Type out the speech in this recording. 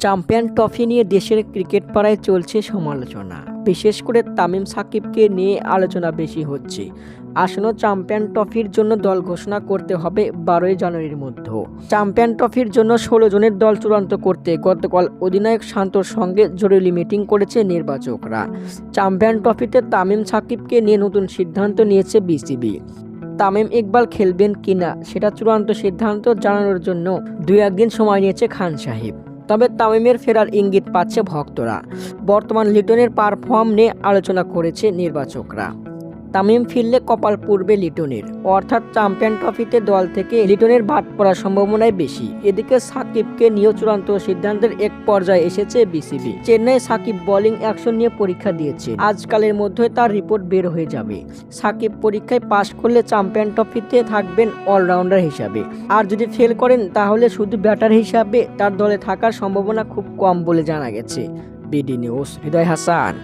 Champion trophy নিয়ে দেশের cricket পাড়ায় চলছে সমালোচনা। বিশেষ করে তামিম সাকিবকে নিয়ে আলোচনা বেশি হচ্ছে। আসন্ন চ্যাম্পিয়ন ট্রফির জন্য দল ঘোষণা করতে হবে 12 জানুয়ারির মধ্যে। চ্যাম্পিয়ন ট্রফির জন্য 16 জনের দল চূড়ান্ত করতে গতকাল অধিনায়ক শান্তর সঙ্গে জরুরি মিটিং করেছে নির্বাচকরা। চ্যাম্পিয়ন ট্রফিতে তামিম সাকিবকে নিয়ে নতুন সিদ্ধান্ত নিয়েছে বিসিবি। তামিম ইকবাল খেলবেন কিনা সেটা চূড়ান্ত সিদ্ধান্ত জানানোর জন্য 2-1 দিন সময় নিয়েছে খান সাহেব। তবে তামিমের ফেরার ইঙ্গিত পাচ্ছে ভক্তরা। বর্তমান লিটনের পারফর্ম নিয়ে আলোচনা করেছে নির্বাচকরা। তামিম ফিরলে কপাল পুড়বে লিটনের, অর্থাৎ চ্যাম্পিয়ন ট্রফিতে দল থেকে লিটনের বাদ পড়ার সম্ভাবনাই বেশি। এদিকে সাকিবকে নিয়েও চূড়ান্ত সিদ্ধান্তের এক পর্যায়ে এসেছে BCB. Chennai Shakib bowling action নিয়ে পরীক্ষা দিয়েছে, আজকালের মধ্যে তার রিপোর্ট বের হয়ে যাবে। সাকিব পরীক্ষায় পাশ করলে চ্যাম্পিয়ন ট্রফিতে থাকবেন অলরাউন্ডার হিসাবে, আর যদি ফেল করেন তাহলে শুধু ব্যাটার হিসাবে তার দলে থাকার সম্ভাবনা খুব কম বলে জানা গেছে। বিডি নিউজ, হৃদয় হাসান।